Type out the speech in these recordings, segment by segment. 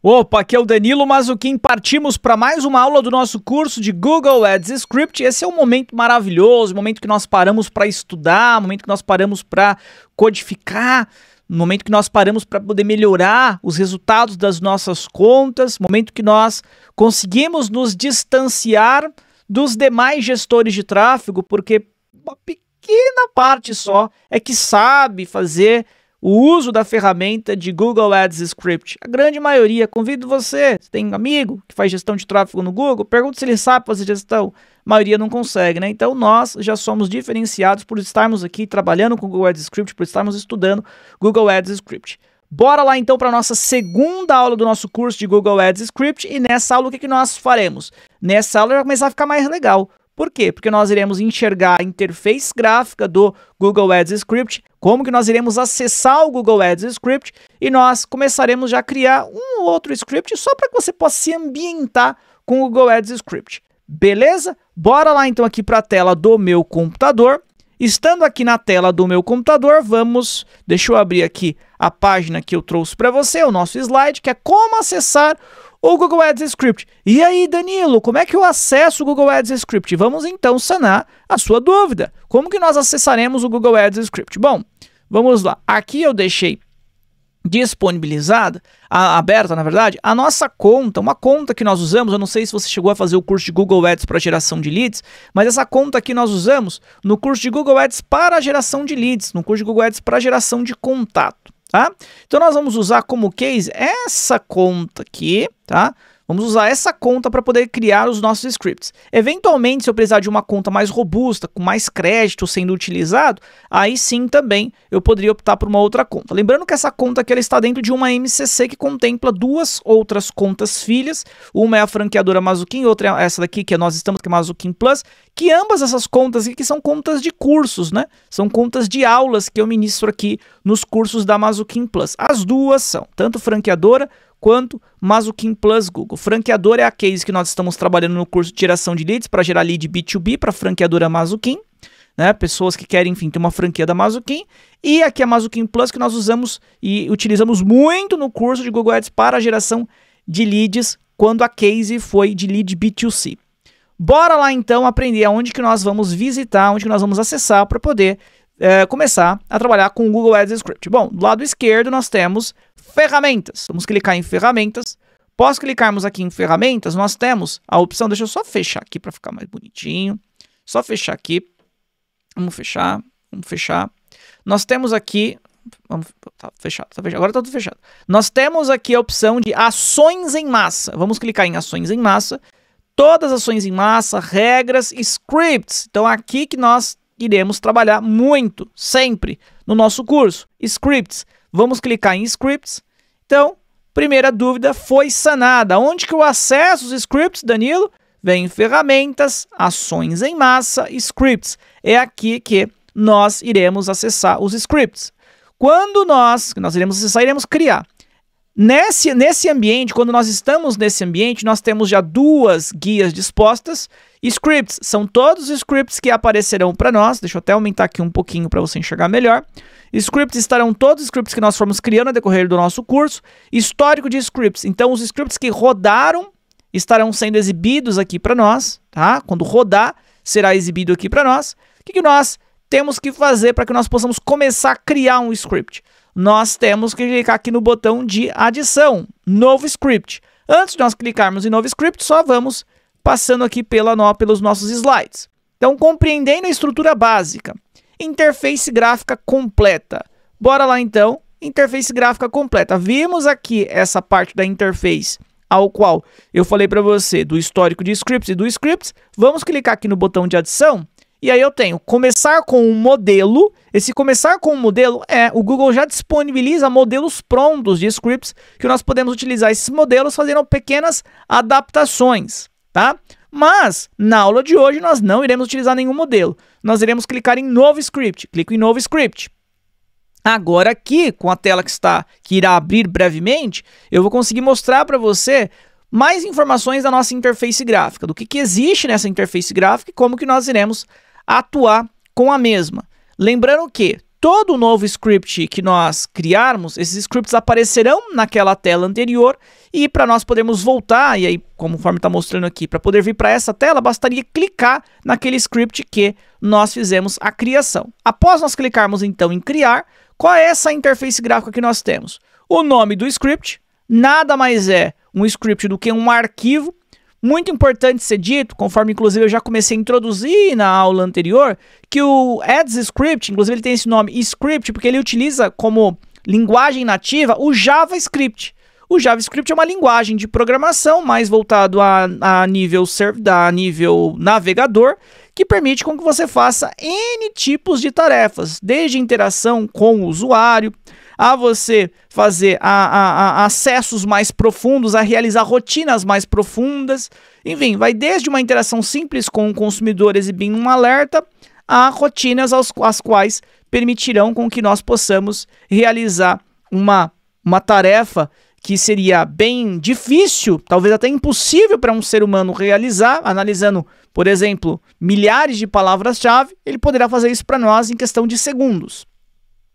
Opa, aqui é o Danilo Mazzucchin, partimos para mais uma aula do nosso curso de Google Ads Script. Esse é um momento maravilhoso, momento que nós paramos para estudar, momento que nós paramos para codificar, momento que nós paramos para poder melhorar os resultados das nossas contas, momento que nós conseguimos nos distanciar dos demais gestores de tráfego, porque uma pequena parte só é que sabe fazer o uso da ferramenta de Google Ads Script. A grande maioria, convido você tem um amigo que faz gestão de tráfego no Google, pergunta se ele sabe fazer gestão. A maioria não consegue, né? Então nós já somos diferenciados por estarmos aqui trabalhando com Google Ads Script, por estarmos estudando Google Ads Script. Bora lá então para a nossa segunda aula do nosso curso de Google Ads Script, e nessa aula o que nós faremos? Nessa aula vai começar a ficar mais legal. Por quê? Porque nós iremos enxergar a interface gráfica do Google Ads Script, como que nós iremos acessar o Google Ads Script, e nós começaremos já a criar um ou outro script só para que você possa se ambientar com o Google Ads Script. Beleza? Bora lá então aqui para a tela do meu computador. Estando aqui na tela do meu computador, deixa eu abrir aqui a página que eu trouxe para você, o nosso slide, que é como acessar o Google Ads Script. E aí, Danilo, como é que eu acesso o Google Ads Script? Vamos então sanar a sua dúvida. Como que nós acessaremos o Google Ads Script? Bom, vamos lá. Aqui eu deixei disponibilizada, aberta na verdade, a nossa conta, uma conta que nós usamos. Eu não sei se você chegou a fazer o curso de Google Ads para geração de leads, mas essa conta aqui nós usamos no curso de Google Ads para geração de leads, no curso de Google Ads para geração de contato. Tá? Então nós vamos usar como case essa conta aqui, tá? Vamos usar essa conta para poder criar os nossos scripts. Eventualmente, se eu precisar de uma conta mais robusta, com mais crédito sendo utilizado, aí sim também eu poderia optar por uma outra conta. Lembrando que essa conta aqui ela está dentro de uma MCC que contempla duas outras contas filhas. Uma é a franqueadora Mazzucchin, outra é essa daqui que nós estamos, que é Mazzucchin Plus, que ambas essas contas aqui são contas de cursos, né? São contas de aulas que eu ministro aqui nos cursos da Mazzucchin Plus. As duas são, tanto franqueadora quanto Mazzucchin Plus Google. Franqueadora é a case que nós estamos trabalhando no curso de geração de leads para gerar lead B2B para franqueadora Mazzucchin, né? Pessoas que querem, enfim, ter uma franquia da Mazzucchin. E aqui a Mazzucchin Plus que nós usamos e utilizamos muito no curso de Google Ads para geração de leads quando a case foi de lead B2C. Bora lá então aprender aonde que nós vamos visitar, onde que nós vamos acessar para poder começar a trabalhar com o Google Ads Script. Bom, do lado esquerdo nós temos ferramentas. Vamos clicar em ferramentas. Após clicarmos aqui em ferramentas, nós temos a opção, deixa eu só fechar aqui para ficar mais bonitinho. Só fechar aqui. Vamos fechar. Nós temos aqui, tá fechado, agora tá tudo fechado. Nós temos aqui a opção de ações em massa. Vamos clicar em ações em massa. Todas as ações em massa, regras, scripts. Então aqui que nós iremos trabalhar muito, sempre, no nosso curso. Scripts. Vamos clicar em Scripts. Então, primeira dúvida foi sanada. Onde que eu acesso os scripts, Danilo? Vem em Ferramentas, Ações em Massa, Scripts. É aqui que nós iremos acessar os scripts. Quando nós iremos acessar, iremos criar. Nesse ambiente, quando nós estamos nesse ambiente, nós temos já duas guias dispostas. Scripts são todos os scripts que aparecerão para nós. Deixa eu até aumentar aqui um pouquinho para você enxergar melhor. Scripts estarão todos os scripts que nós formos criando no decorrer do nosso curso. Histórico de scripts. Então, os scripts que rodaram estarão sendo exibidos aqui para nós, tá? Quando rodar, será exibido aqui para nós. O que nós temos que fazer para que nós possamos começar a criar um script? Nós temos que clicar aqui no botão de adição, novo script. Antes de nós clicarmos em novo script, só vamos passando aqui pelos nossos slides. Então, compreendendo a estrutura básica, interface gráfica completa. Bora lá então, interface gráfica completa. Vimos aqui essa parte da interface, ao qual eu falei para você do histórico de scripts e do scripts. Vamos clicar aqui no botão de adição. E aí eu tenho começar com um modelo. Esse começar com um modelo o Google já disponibiliza modelos prontos de scripts que nós podemos utilizar esses modelos fazendo pequenas adaptações, tá? Mas na aula de hoje nós não iremos utilizar nenhum modelo. Nós iremos clicar em novo script. Clico em novo script. Agora aqui, com a tela que irá abrir brevemente, eu vou conseguir mostrar para você mais informações da nossa interface gráfica, do que existe nessa interface gráfica e como que nós iremos atuar com a mesma. Lembrando que todo novo script que nós criarmos, esses scripts aparecerão naquela tela anterior e para nós podermos voltar, e aí, conforme está mostrando aqui, para poder vir para essa tela, bastaria clicar naquele script que nós fizemos a criação. Após nós clicarmos, então, em criar, qual é essa interface gráfica que nós temos? O nome do script nada mais é um script do que um arquivo. Muito importante ser dito, conforme inclusive eu já comecei a introduzir na aula anterior, que o AddsScript, inclusive ele tem esse nome script, porque ele utiliza como linguagem nativa o JavaScript. O JavaScript é uma linguagem de programação mais voltado a nível navegador, que permite com que você faça N tipos de tarefas, desde interação com o usuário, a você fazer acessos mais profundos, a realizar rotinas mais profundas. Enfim, vai desde uma interação simples com o consumidor exibindo um alerta, a rotinas as quais permitirão com que nós possamos realizar uma tarefa que seria bem difícil, talvez até impossível para um ser humano realizar, analisando, por exemplo, milhares de palavras-chave, ele poderá fazer isso para nós em questão de segundos.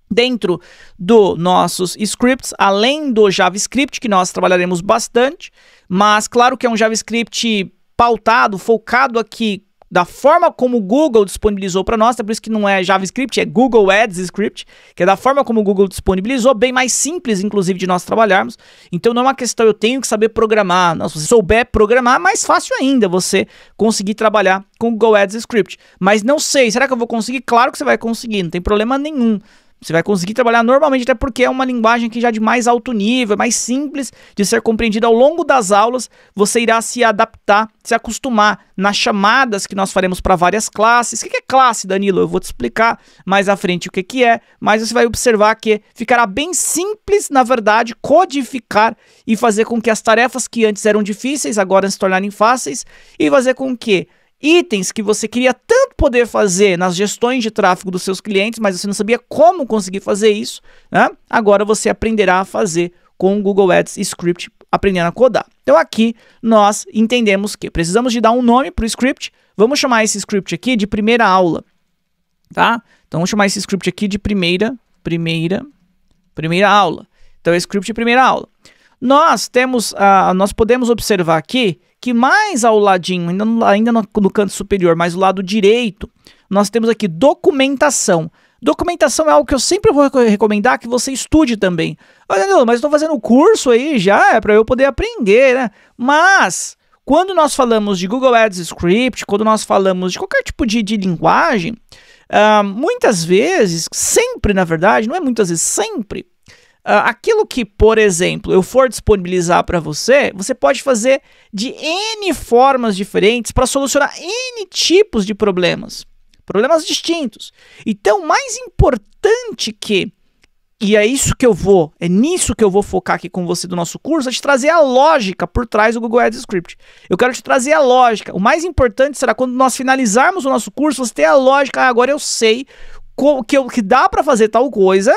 Dentro dos nossos scripts, além do JavaScript, que nós trabalharemos bastante, mas claro que é um JavaScript pautado, focado aqui da forma como o Google disponibilizou para nós, é por isso que não é JavaScript, é Google Ads Script, que é da forma como o Google disponibilizou, bem mais simples, inclusive, de nós trabalharmos. Então não é uma questão, eu tenho que saber programar. Não, se você souber programar, mais fácil ainda você conseguir trabalhar com o Google Ads Script. Mas não sei, será que eu vou conseguir? Claro que você vai conseguir, não tem problema nenhum. Você vai conseguir trabalhar normalmente, até porque é uma linguagem que já de mais alto nível, mais simples de ser compreendida ao longo das aulas. Você irá se adaptar, se acostumar nas chamadas que nós faremos para várias classes. O que é classe, Danilo? Eu vou te explicar mais à frente o que é, mas você vai observar que ficará bem simples, na verdade, codificar e fazer com que as tarefas que antes eram difíceis agora se tornarem fáceis e fazer com que itens que você queria tanto poder fazer nas gestões de tráfego dos seus clientes, mas você não sabia como conseguir fazer isso, né? Agora você aprenderá a fazer com o Google Ads Script, aprendendo a codar. Então aqui nós entendemos que precisamos de dar um nome para o script. Vamos chamar esse script aqui de primeira aula, tá? Então vamos chamar esse script aqui de primeira aula. Então é o script de primeira aula. Nós podemos observar aqui que mais ao ladinho, ainda no canto superior, mais do lado direito, nós temos aqui documentação. Documentação é algo que eu sempre vou recomendar que você estude também. Olha, mas eu estou fazendo o curso aí já, é para eu poder aprender, né? Mas, quando nós falamos de Google Ads Script, quando nós falamos de qualquer tipo de linguagem, muitas vezes, sempre na verdade, não é muitas vezes, sempre, aquilo que, por exemplo, eu for disponibilizar para você, você pode fazer de N formas diferentes para solucionar N tipos de problemas distintos. Então, mais importante que, e é nisso que eu vou focar aqui com você do nosso curso, é te trazer a lógica por trás do Google Ads Script. Eu quero te trazer a lógica. O mais importante será quando nós finalizarmos o nosso curso, você ter a lógica, agora eu sei que dá para fazer tal coisa.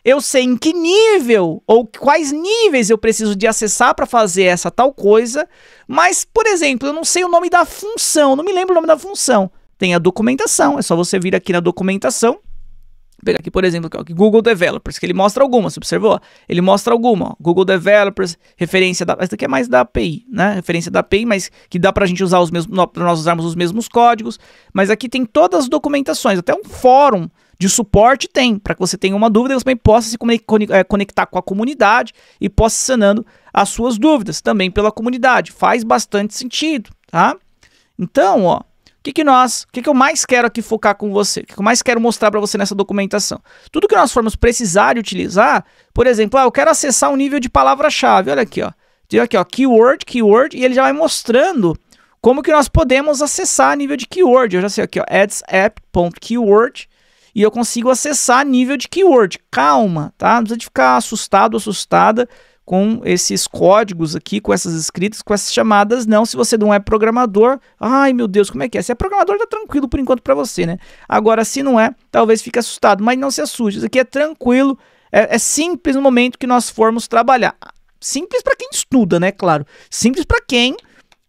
Eu sei em que nível ou quais níveis eu preciso de acessar para fazer essa tal coisa, mas, por exemplo, eu não sei o nome da função, não me lembro o nome da função. Tem a documentação, é só você vir aqui na documentação, pegar aqui, por exemplo, aqui, Google Developers, que ele mostra algumas, você observou? Ele mostra alguma, ó, Google Developers, referência da... Essa daqui é mais da API, né? Referência da API, mas que dá pra gente usar os mesmos, para nós usarmos os mesmos códigos, mas aqui tem todas as documentações, até um fórum de suporte tem, para que você tenha uma dúvida, você também possa se conectar com a comunidade e possa sanando as suas dúvidas também pela comunidade. Faz bastante sentido, tá? Então, ó, o que eu mais quero aqui focar com você? O que eu mais quero mostrar para você nessa documentação? Tudo que nós formos precisar utilizar, por exemplo, eu quero acessar um nível de palavra-chave, olha aqui, ó. Tem aqui, ó, keyword, e ele já vai mostrando como que nós podemos acessar nível de keyword. Eu já sei aqui, ó, adsapp.keyword, e eu consigo acessar nível de keyword. Calma, tá? Não precisa de ficar assustado, assustada com esses códigos aqui, com essas escritas, com essas chamadas, não. Se você não é programador, ai meu Deus, como é que é? Se é programador, tá tranquilo por enquanto para você, né? Agora, se não é, talvez fique assustado, mas não se assuste. Isso aqui é tranquilo, é simples no momento que nós formos trabalhar. Simples para quem estuda, né? Claro. Simples para quem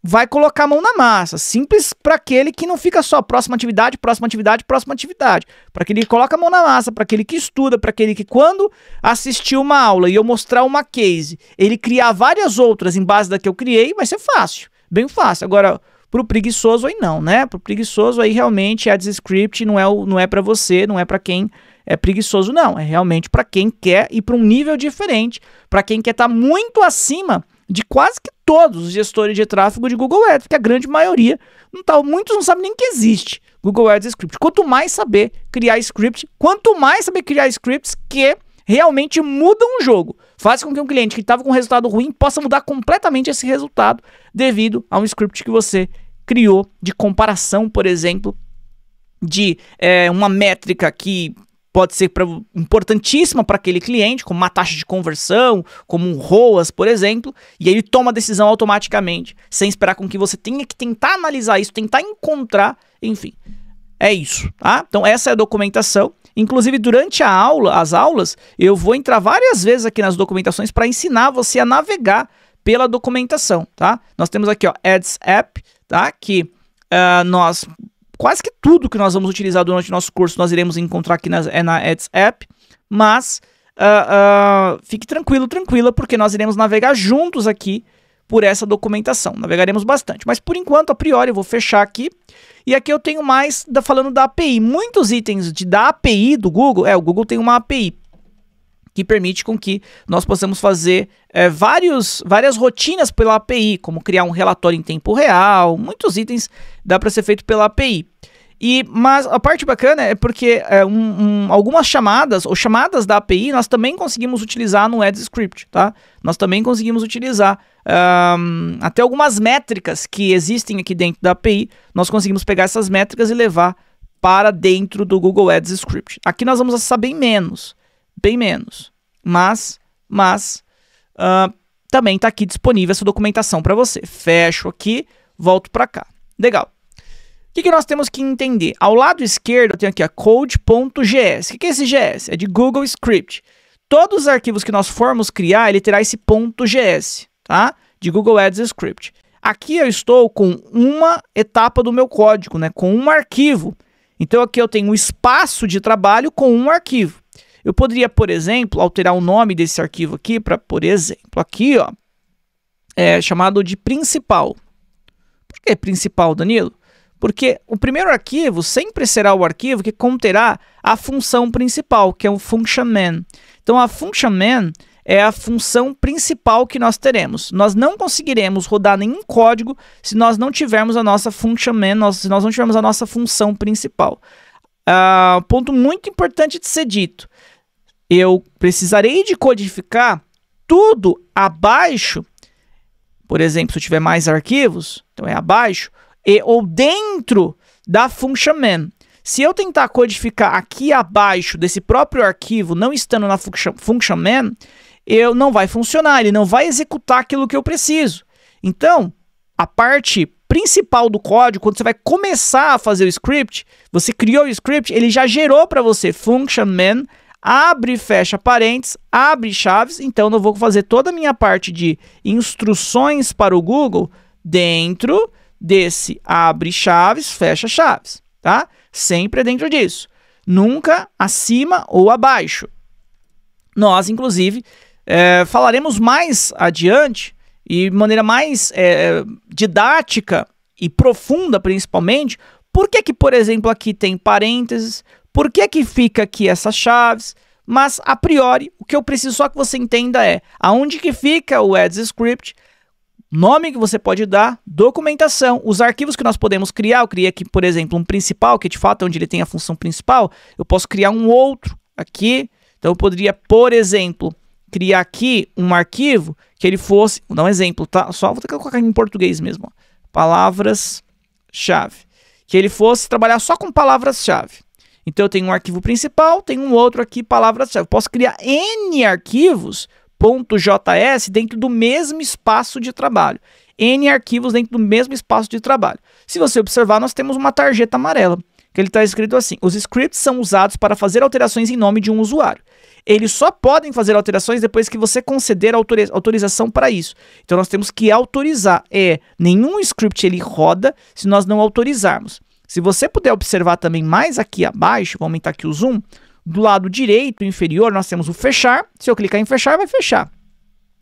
vai colocar a mão na massa. Simples para aquele que não fica só próxima atividade, próxima atividade, próxima atividade. Para aquele que coloca a mão na massa, para aquele que estuda, para aquele que quando assistir uma aula e eu mostrar uma case, ele criar várias outras em base da que eu criei, vai ser fácil, bem fácil. Agora, pro preguiçoso aí não, né? Pro preguiçoso aí realmente Ads Script não é para você, não é para quem é preguiçoso não, é realmente para quem quer ir para um nível diferente, para quem quer estar muito acima de quase que todos os gestores de tráfego de Google Ads, porque a grande maioria, muitos não sabem nem que existe Google Ads Script. Quanto mais saber criar script, quanto mais saber criar scripts que realmente mudam o jogo, faz com que um cliente que estava com um resultado ruim possa mudar completamente esse resultado devido a um script que você criou de comparação, por exemplo, de uma métrica que pode ser importantíssima para aquele cliente, como uma taxa de conversão, como um ROAS, por exemplo, e aí ele toma a decisão automaticamente, sem esperar com que você tenha que tentar analisar isso, tentar encontrar, enfim. É isso, tá? Então essa é a documentação. Inclusive durante as aulas, eu vou entrar várias vezes aqui nas documentações para ensinar você a navegar pela documentação, tá? Nós temos aqui, ó, Ads App, tá? Que quase que tudo que nós vamos utilizar durante o nosso curso nós iremos encontrar aqui na Ads App, mas fique tranquila, porque nós iremos navegar juntos aqui por essa documentação. Navegaremos bastante, mas por enquanto, a priori, eu vou fechar aqui. E aqui eu tenho mais falando da API. Muitos itens da API do Google, o Google tem uma API que permite com que nós possamos fazer várias rotinas pela API, como criar um relatório em tempo real, muitos itens dá para ser feito pela API. Mas a parte bacana é porque algumas chamadas, ou chamadas da API, nós também conseguimos utilizar no Ads Script, tá? Nós também conseguimos utilizar até algumas métricas que existem aqui dentro da API, nós conseguimos pegar essas métricas e levar para dentro do Google Ads Script. Aqui nós vamos acessar bem menos, mas também está aqui disponível essa documentação para você. Fecho aqui, volto para cá. Legal. O que nós temos que entender? Ao lado esquerdo eu tenho aqui a code.gs. O que é esse GS? É de Google Script. Todos os arquivos que nós formos criar, ele terá esse .gs, tá? De Google Ads Script. Aqui eu estou com uma etapa do meu código, né? Com um arquivo. Então aqui eu tenho um espaço de trabalho com um arquivo. Eu poderia, por exemplo, alterar o nome desse arquivo aqui para, por exemplo, aqui, ó, chamado de principal. Por que principal, Danilo? Porque o primeiro arquivo sempre será o arquivo que conterá a função principal, que é o function main. Então, a function main é a função principal que nós teremos. Nós não conseguiremos rodar nenhum código se nós não tivermos a nossa function main, se nós não tivermos a nossa função principal. Ponto muito importante de ser dito. Eu precisarei de codificar tudo abaixo, por exemplo, se eu tiver mais arquivos, então é abaixo, ou dentro da function main. Se eu tentar codificar aqui abaixo desse próprio arquivo, não estando na function main, não vai funcionar, ele não vai executar aquilo que eu preciso. Então, a parte principal do código, quando você vai começar a fazer o script, você criou o script, ele já gerou para você function main, abre e fecha parênteses, abre chaves, então eu vou fazer toda a minha parte de instruções para o Google dentro desse abre chaves, fecha chaves, tá? Sempre dentro disso, nunca acima ou abaixo. Nós, inclusive, falaremos mais adiante e de maneira mais didática e profunda, principalmente, por que, por exemplo, aqui tem parênteses, por que fica aqui essas chaves, mas, a priori, o que eu preciso só que você entenda é aonde que fica o Ads Script, nome que você pode dar, documentação, os arquivos que nós podemos criar. Eu criei aqui, por exemplo, um principal, que de fato é onde ele tem a função principal. Eu posso criar um outro aqui. Então, eu poderia, por exemplo, criar aqui um arquivo que ele fosse... Vou dar um exemplo, tá? Só vou ter que colocar em português mesmo. Palavras-chave. Que ele fosse trabalhar só com palavras-chave. Então, eu tenho um arquivo principal, tenho um outro aqui, palavras-chave. Posso criar N arquivos .js dentro do mesmo espaço de trabalho. N arquivos dentro do mesmo espaço de trabalho. Se você observar, nós temos uma tarjeta amarela. que ele está escrito assim: os scripts são usados para fazer alterações em nome de um usuário. Eles só podem fazer alterações depois que você conceder autorização para isso. Então nós temos que autorizar. Nenhum script ele roda se nós não autorizarmos. Se você puder observar também mais aqui abaixo, vou aumentar aqui o zoom, do lado direito inferior nós temos o fechar. Se eu clicar em fechar, vai fechar.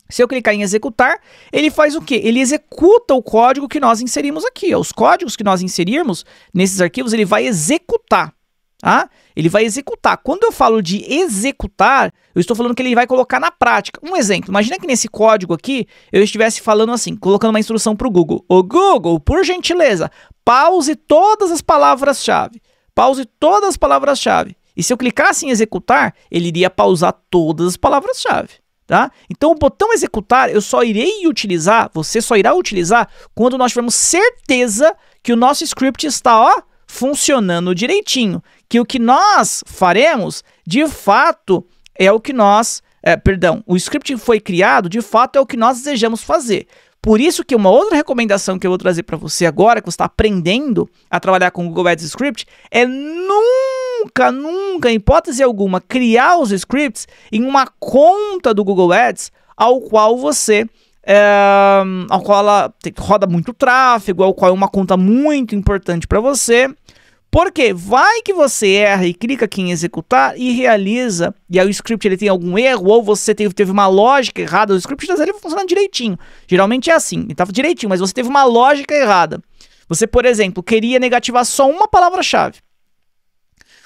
Se eu clicar em executar, ele faz o quê? Ele executa o código que nós inserimos aqui. Os códigos que nós inserirmos nesses arquivos, ele vai executar. Tá? Ele vai executar. Quando eu falo de executar, eu estou falando que ele vai colocar na prática. Um exemplo, imagina que nesse código aqui, eu estivesse falando assim, colocando uma instrução para o Google. Ô Google, por gentileza, pause todas as palavras-chave. Pause todas as palavras-chave. E se eu clicasse em executar, ele iria pausar todas as palavras-chave. Tá? Então o botão executar, eu só irei utilizar, você só irá utilizar quando nós tivermos certeza que o nosso script está, funcionando direitinho, que o que nós faremos, de fato, é o que nós, o script que foi criado, de fato, é o que nós desejamos fazer. Por isso que uma outra recomendação que eu vou trazer para você agora, que você está aprendendo a trabalhar com o Google Ads Script, é nunca, em hipótese alguma, criar os scripts em uma conta do Google Ads ao qual você... ao qual ela roda muito tráfego, ao qual é uma conta muito importante para você. Porque vai que você erra e clica aqui em executar e realiza, e aí o script ele tem algum erro, ou você teve uma lógica errada, o script ele funciona direitinho. Geralmente é assim, ele estava direitinho, mas você teve uma lógica errada. Você, por exemplo, queria negativar só uma palavra-chave.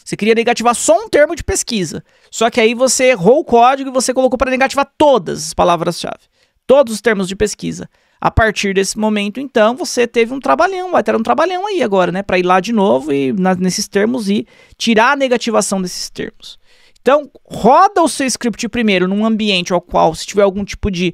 Você queria negativar só um termo de pesquisa. Só que aí você errou o código e você colocou para negativar todas as palavras-chave. Todos os termos de pesquisa. A partir desse momento, então, você teve um trabalhão, vai ter um trabalhão aí agora, né? Para ir lá de novo e nesses termos e tirar a negativação desses termos. Então, roda o seu script primeiro num ambiente ao qual, se tiver algum tipo de...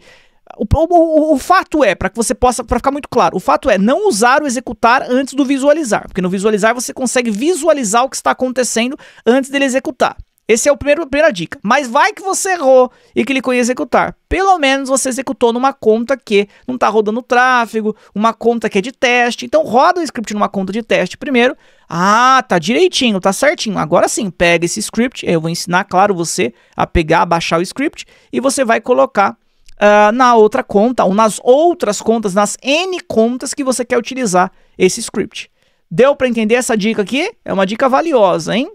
O fato é, para que você possa, para ficar muito claro, o fato é não usar o executar antes do visualizar, porque no visualizar você consegue visualizar o que está acontecendo antes dele executar. Esse é a primeira dica. Mas vai que você errou e clicou em executar. Pelo menos você executou numa conta que não está rodando tráfego, uma conta que é de teste. Então roda o script numa conta de teste primeiro. Ah, tá direitinho, tá certinho. Agora sim, pega esse script. Eu vou ensinar, claro, você a pegar, baixar o script e você vai colocar na outra conta ou nas outras contas, nas N contas que você quer utilizar esse script. Deu para entender essa dica aqui? É uma dica valiosa, hein?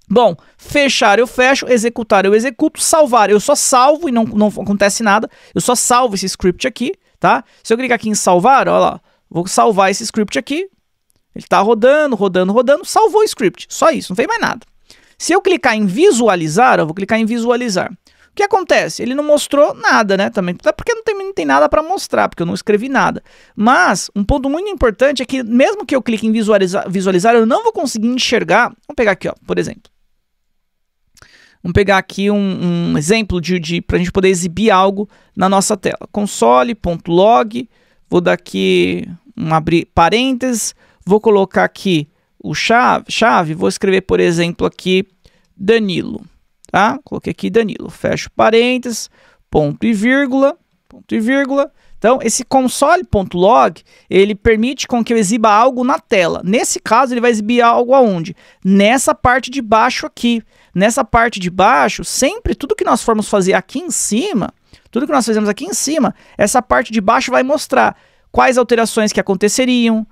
Bom, fechar eu fecho, executar eu executo, salvar eu só salvo e não acontece nada. Eu só salvo esse script aqui, tá? Se eu clicar aqui em salvar, olha lá, vou salvar esse script aqui. Ele tá rodando, salvou o script. Só isso, não fez mais nada. Se eu clicar em visualizar, eu vou clicar em visualizar. O que acontece? Ele não mostrou nada, né? Também, até porque não tem nada para mostrar, porque eu não escrevi nada. Mas, um ponto muito importante é que, mesmo que eu clique em visualizar, eu não vou conseguir enxergar. Vamos pegar aqui, ó, por exemplo. Vamos pegar aqui um exemplo para a gente poder exibir algo na nossa tela. Console.log, vou dar aqui abrir parênteses, vou colocar aqui o chave, vou escrever, por exemplo, aqui Danilo, tá? Coloquei aqui Danilo, fecho parênteses, ponto e vírgula. Então, esse console.log, ele permite com que eu exiba algo na tela. Nesse caso, ele vai exibir algo aonde? Nessa parte de baixo aqui. Nessa parte de baixo, sempre tudo que nós formos fazer aqui em cima, tudo que nós fizemos aqui em cima, essa parte de baixo vai mostrar quais alterações que aconteceriam,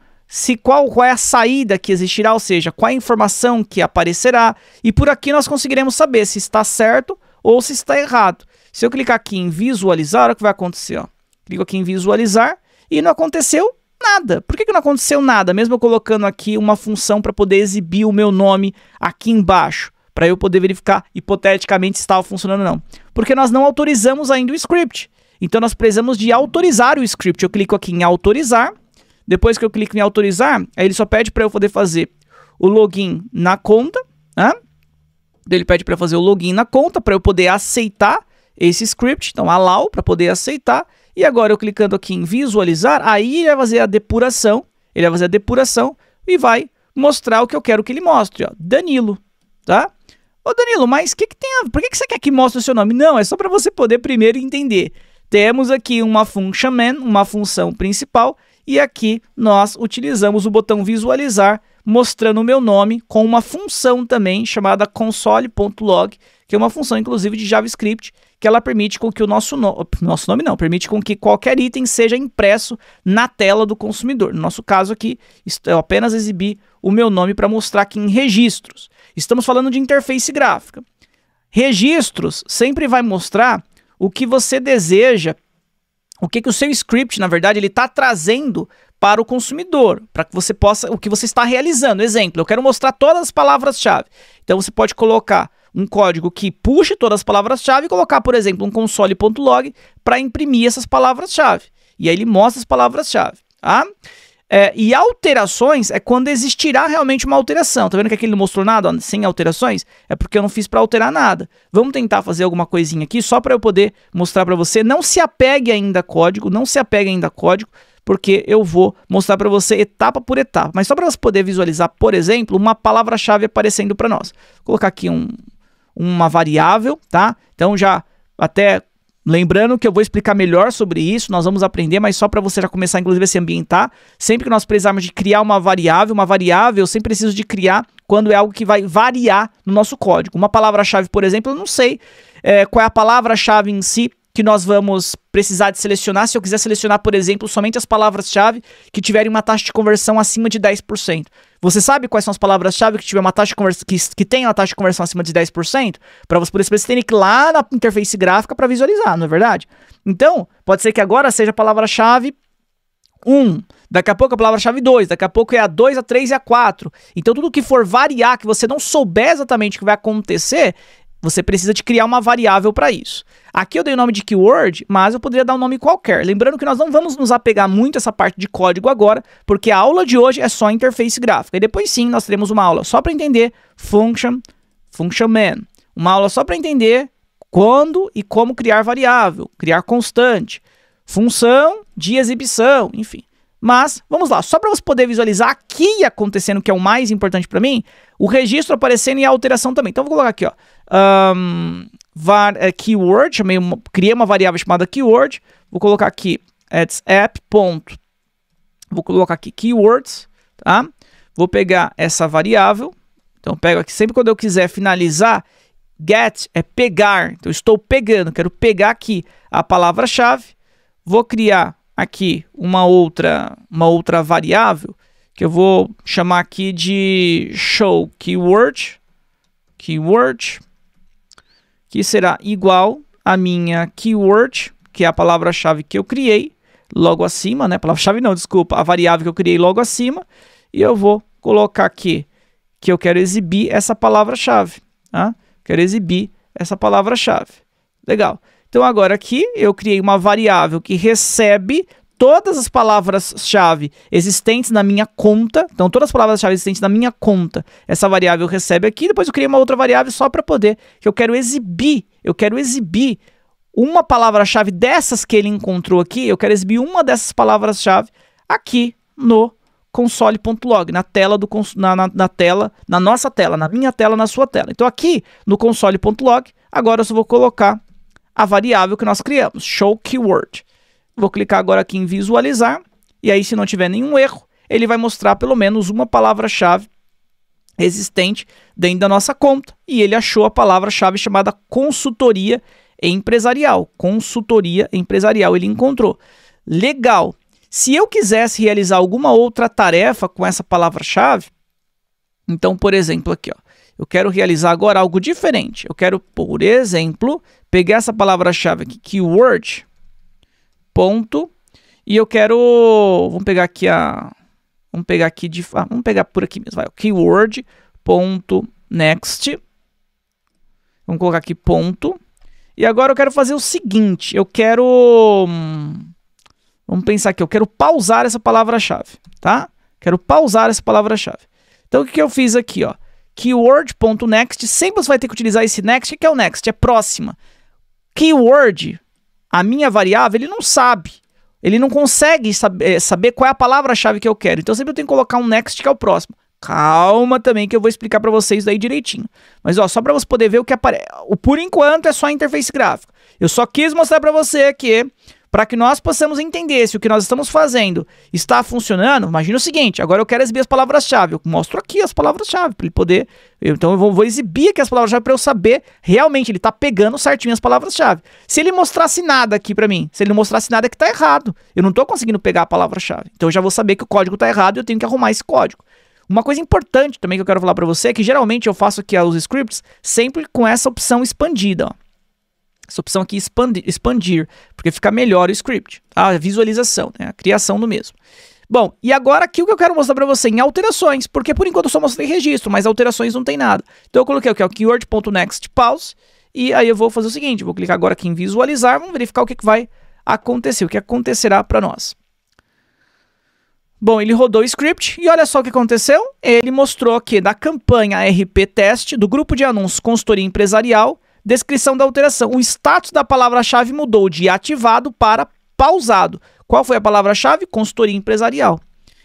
qual é a saída que existirá, ou seja, qual é a informação que aparecerá, e por aqui nós conseguiremos saber se está certo ou se está errado. Se eu clicar aqui em visualizar, olha o que vai acontecer, ó. Clico aqui em visualizar e não aconteceu nada. Por que não aconteceu nada? Mesmo eu colocando aqui uma função para poder exibir o meu nome aqui embaixo, para eu poder verificar hipoteticamente se estava funcionando ou não. Porque nós não autorizamos ainda o script. Então nós precisamos de autorizar o script. Eu clico aqui em autorizar. Depois que eu clico em autorizar, aí ele só pede para eu poder fazer o login na conta. Né? Ele pede para fazer o login na conta para eu poder aceitar esse script. Então allow para poder aceitar. E agora eu clicando aqui em visualizar, aí ele vai fazer a depuração. Ele vai fazer a depuração e vai mostrar o que eu quero que ele mostre. Ó, Danilo, tá? Ô Danilo, mas por que você quer que mostre o seu nome? Não, é só para você poder primeiro entender. Temos aqui uma function main, uma função principal, e aqui nós utilizamos o botão visualizar mostrando o meu nome com uma função também chamada console.log, que é uma função inclusive de JavaScript, que ela permite com que o nosso nome não, permite com que qualquer item seja impresso na tela do consumidor. No nosso caso aqui, eu apenas exibi o meu nome para mostrar aqui em registros. Estamos falando de interface gráfica. Registros sempre vai mostrar o que você deseja, o que o seu script, na verdade, ele está trazendo para o consumidor, para que você possa, o que você está realizando. Exemplo, eu quero mostrar todas as palavras-chave. Então você pode colocar um código que puxe todas as palavras-chave e colocar, por exemplo, um console.log para imprimir essas palavras-chave. E aí ele mostra as palavras-chave. Tá? E alterações é quando existirá realmente uma alteração. Tá vendo que aqui ele não mostrou nada, ó, sem alterações? É porque eu não fiz para alterar nada. Vamos tentar fazer alguma coisinha aqui só para eu poder mostrar para você. Não se apegue ainda a código, porque eu vou mostrar para você etapa por etapa. Mas só para você poder visualizar, por exemplo, uma palavra-chave aparecendo para nós. Vou colocar aqui uma variável, tá? Então já até lembrando que eu vou explicar melhor sobre isso, nós vamos aprender, mas só para você já começar, inclusive, a se ambientar. Sempre que nós precisarmos de criar uma variável eu sempre preciso de criar quando é algo que vai variar no nosso código. Uma palavra-chave, por exemplo, eu não sei qual é a palavra-chave em si que nós vamos precisar de selecionar. Se eu quiser selecionar, por exemplo, somente as palavras-chave que tiverem uma taxa de conversão acima de 10%. Você sabe quais são as palavras-chave que tiver uma taxa de conversão, que tem uma taxa de conversão acima de 10%? Para você poder saber, você tem que ir lá na interface gráfica para visualizar, não é verdade? Então, pode ser que agora seja a palavra-chave 1, daqui a pouco a palavra-chave 2, daqui a pouco é a 2, a 3 e a 4. Então, tudo que for variar, que você não souber exatamente o que vai acontecer, você precisa de criar uma variável para isso. Aqui eu dei o nome de keyword, mas eu poderia dar um nome qualquer. Lembrando que nós não vamos nos apegar muito a essa parte de código agora, porque a aula de hoje é só interface gráfica. E depois sim, nós teremos uma aula só para entender function main. Uma aula só para entender quando e como criar variável, criar constante, função de exibição, enfim. Mas, vamos lá, só para você poder visualizar aqui acontecendo, que é o mais importante para mim, o registro aparecendo e a alteração também. Então, vou colocar aqui, ó, keyword, criei uma variável chamada keyword, vou colocar aqui app. Vou colocar aqui keywords, tá? Vou pegar essa variável, então pego aqui, sempre quando eu quiser finalizar, get é pegar, então eu estou pegando, quero pegar aqui a palavra-chave, vou criar aqui uma outra variável, que eu vou chamar aqui de show keyword, que será igual a minha keyword, que é a palavra-chave que eu criei logo acima, né? Palavra-chave não, desculpa, a variável que eu criei logo acima, e eu vou colocar aqui que eu quero exibir essa palavra-chave, tá? Quero exibir essa palavra-chave. Legal. Então agora aqui eu criei uma variável que recebe todas as palavras-chave existentes na minha conta. Então todas as palavras-chave existentes na minha conta, essa variável recebe aqui. Depois eu criei uma outra variável só para poder, que eu quero exibir uma palavra-chave dessas que ele encontrou aqui. Eu quero exibir uma dessas palavras-chave aqui no console.log, na tela do na nossa tela, na minha tela, na sua tela. Então aqui no console.log, agora eu só vou colocar a variável que nós criamos, show keyword. Vou clicar agora aqui em visualizar, e aí se não tiver nenhum erro, ele vai mostrar pelo menos uma palavra-chave existente dentro da nossa conta, e ele achou a palavra-chave chamada consultoria empresarial. Consultoria empresarial, ele encontrou. Legal. Se eu quisesse realizar alguma outra tarefa com essa palavra-chave, então, por exemplo, aqui, ó, eu quero realizar agora algo diferente. Eu quero, por exemplo, pegar essa palavra-chave aqui, keyword, ponto, e eu quero, vamos pegar por aqui mesmo, vai, keyword, ponto, next, vamos colocar aqui ponto, e agora eu quero fazer o seguinte, eu quero, vamos pensar aqui, eu quero pausar essa palavra-chave, tá? Quero pausar essa palavra-chave. Então, o que eu fiz aqui, ó? Keyword.next, sempre você vai ter que utilizar esse next. O que é o next? É próxima. Keyword, a minha variável, ele não sabe. Ele não consegue saber qual é a palavra-chave que eu quero. Então, sempre eu tenho que colocar um next, que é o próximo. Calma também, que eu vou explicar para vocês daí direitinho. Mas, ó, só para você poder ver o que aparece. Por enquanto, é só a interface gráfica. Eu só quis mostrar para você que, para que nós possamos entender se o que nós estamos fazendo está funcionando. Imagina o seguinte, agora eu quero exibir as palavras-chave, eu mostro aqui as palavras-chave para ele poder, então eu vou exibir aqui as palavras-chave para eu saber realmente ele está pegando certinho as palavras-chave. Se ele mostrasse nada aqui para mim, se ele não mostrasse nada, é que está errado, eu não estou conseguindo pegar a palavra-chave, então eu já vou saber que o código está errado e eu tenho que arrumar esse código. Uma coisa importante também que eu quero falar para você é que geralmente eu faço aqui os scripts sempre com essa opção expandida, ó. Essa opção aqui, expandir, porque fica melhor o script, tá? A visualização, né? A criação do mesmo. Bom, e agora aqui o que eu quero mostrar para você em alterações, porque por enquanto eu só mostrei registro, mas alterações não tem nada. Então eu coloquei aqui o keyword.next pause, e aí eu vou fazer o seguinte, vou clicar agora aqui em visualizar, vamos verificar o que vai acontecer, o que acontecerá para nós. Bom, ele rodou o script e olha só o que aconteceu. Ele mostrou que da campanha RP Teste, do grupo de anúncios consultoria empresarial, descrição da alteração. O status da palavra-chave mudou de ativado para pausado. Qual foi a palavra-chave? Consultoria empresarial.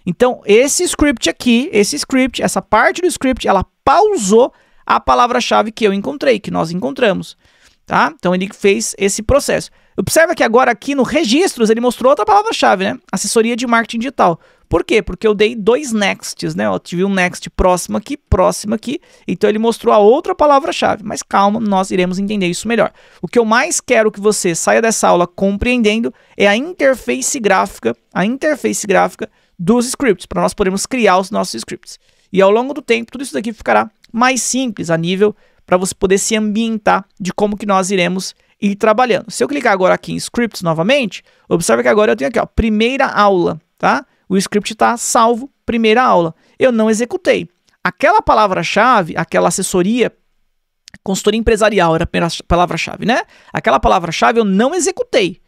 Então, esse script aqui, essa parte do script, ela pausou a palavra-chave que eu encontrei, que nós encontramos. Tá? Então, ele fez esse processo. Observa que agora aqui no registros ele mostrou outra palavra-chave, né? Assessoria de marketing digital. Por quê? Porque eu dei 2 nexts, né? Eu tive um next próximo aqui, então ele mostrou a outra palavra-chave. Mas calma, nós iremos entender isso melhor. O que eu mais quero que você saia dessa aula compreendendo é a interface gráfica dos scripts, para nós podermos criar os nossos scripts. E ao longo do tempo, tudo isso daqui ficará mais simples a nível para você poder se ambientar de como que nós iremos ir trabalhando. Se eu clicar agora aqui em scripts novamente, observa que agora eu tenho aqui, ó, primeira aula, tá? O script está salvo, primeira aula. Eu não executei. Aquela palavra-chave, aquela assessoria, consultoria empresarial era a palavra-chave, né? Aquela palavra-chave eu não executei.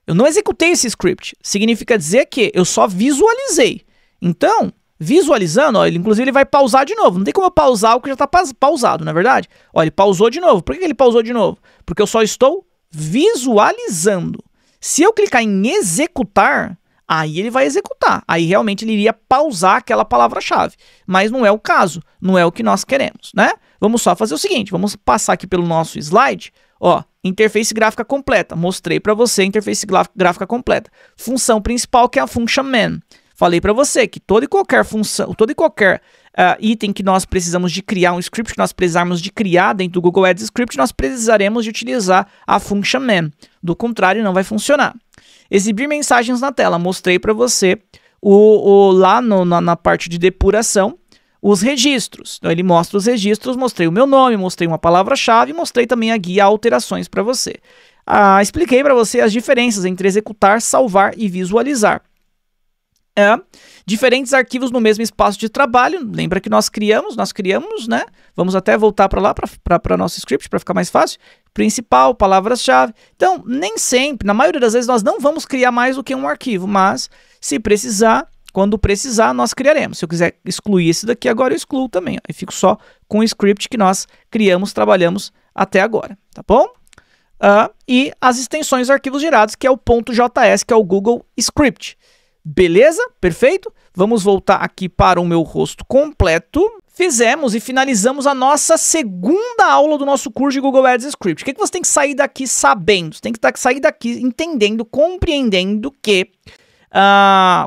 Eu não executei esse script. Significa dizer que eu só visualizei. Então, visualizando, ó, inclusive ele vai pausar de novo. Não tem como eu pausar o que já está pausado, não é verdade? Ó, ele pausou de novo. Por que ele pausou de novo? Porque eu só estou visualizando. Se eu clicar em executar, aí ele vai executar. Aí realmente ele iria pausar aquela palavra-chave. Mas não é o caso. Não é o que nós queremos, né? Vamos só fazer o seguinte. Vamos passar aqui pelo nosso slide. Ó, interface gráfica completa. Mostrei para você a interface gráfica completa. Função principal que é a function main. Falei para você que toda e qualquer função, item que nós precisamos de criar, um script que nós precisarmos de criar dentro do Google Ads Script, nós precisaremos de utilizar a function main. Do contrário, não vai funcionar. Exibir mensagens na tela. Mostrei para você lá na parte de depuração os registros. Então ele mostra os registros, mostrei o meu nome, mostrei uma palavra-chave, mostrei também a guia alterações para você. Expliquei para você as diferenças entre executar, salvar e visualizar. Diferentes arquivos no mesmo espaço de trabalho. Lembra que nós criamos, né? Vamos até voltar para lá, para nosso script, para ficar mais fácil. Principal, palavras-chave. Então, nem sempre, na maioria das vezes, nós não vamos criar mais do que um arquivo, mas se precisar, quando precisar, nós criaremos. Se eu quiser excluir esse daqui, agora eu excluo também. Aí fico só com o script que nós criamos, trabalhamos até agora, tá bom? E as extensões arquivos gerados, que é o .js, que é o Google Script. Beleza? Perfeito? Vamos voltar aqui para o meu rosto completo. Fizemos e finalizamos a nossa segunda aula do nosso curso de Google Ads Script. O que você tem que sair daqui sabendo? Você tem que sair daqui entendendo, compreendendo que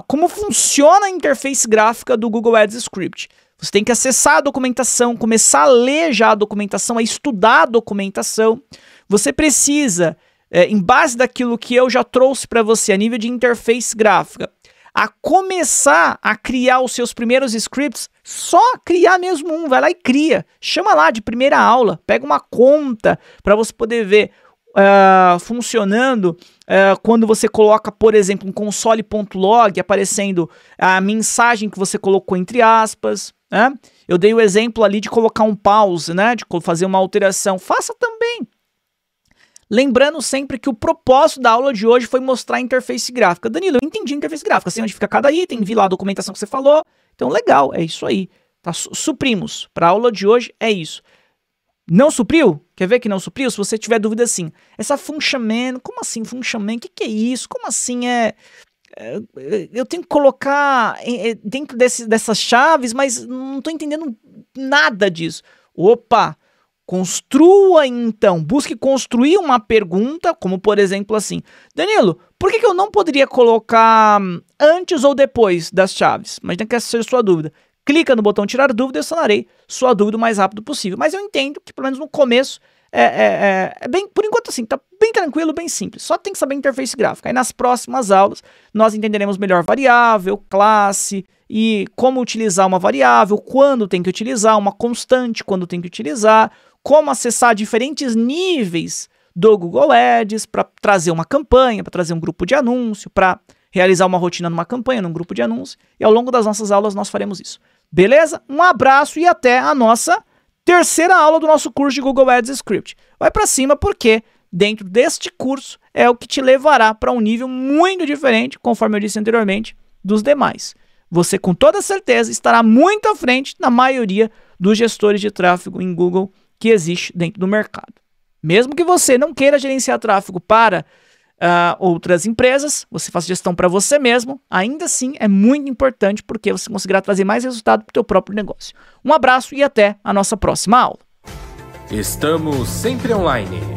como funciona a interface gráfica do Google Ads Script. Você tem que acessar a documentação, começar a ler já a documentação, a estudar a documentação. Você precisa, em base daquilo que eu já trouxe para você a nível de interface gráfica, a começar a criar os seus primeiros scripts, só criar mesmo um, vai lá e cria. Chama lá de primeira aula, pega uma conta para você poder ver funcionando quando você coloca, por exemplo, um console.log aparecendo a mensagem que você colocou entre aspas, né? Eu dei o exemplo ali de colocar um pause, né? De fazer uma alteração. Faça também. Lembrando sempre que o propósito da aula de hoje foi mostrar a interface gráfica. Danilo, eu entendi a interface gráfica, sei onde fica cada item, vi lá a documentação que você falou. Então, legal, é isso aí. Tá? Suprimos. Para a aula de hoje, é isso. Não supriu? Quer ver que não supriu? Se você tiver dúvida assim, essa function main, como assim function main? O que é isso? Como assim eu tenho que colocar dentro dessas chaves, mas não estou entendendo nada disso. Opa! Construa então, busque construir uma pergunta, como por exemplo assim, Danilo, por que eu não poderia colocar antes ou depois das chaves? Imagina que essa seja a sua dúvida. Clica no botão tirar dúvida e eu sanarei sua dúvida o mais rápido possível. Mas eu entendo que pelo menos no começo é bem, por enquanto assim, tá bem tranquilo, bem simples. Só tem que saber interface gráfica. Aí nas próximas aulas nós entenderemos melhor variável, classe e como utilizar uma variável, quando tem que utilizar, uma constante, quando tem que utilizar, como acessar diferentes níveis do Google Ads para trazer uma campanha, para trazer um grupo de anúncio, para realizar uma rotina numa campanha, num grupo de anúncio. E ao longo das nossas aulas nós faremos isso. Beleza? Um abraço e até a nossa terceira aula do nosso curso de Google Ads Script. Vai para cima porque dentro deste curso é o que te levará para um nível muito diferente, conforme eu disse anteriormente, dos demais. Você com toda certeza estará muito à frente na maioria dos gestores de tráfego em Google que existe dentro do mercado. Mesmo que você não queira gerenciar tráfego para outras empresas, você faça gestão para você mesmo, ainda assim é muito importante porque você conseguirá trazer mais resultado para o seu próprio negócio. Um abraço e até a nossa próxima aula. Estamos sempre online.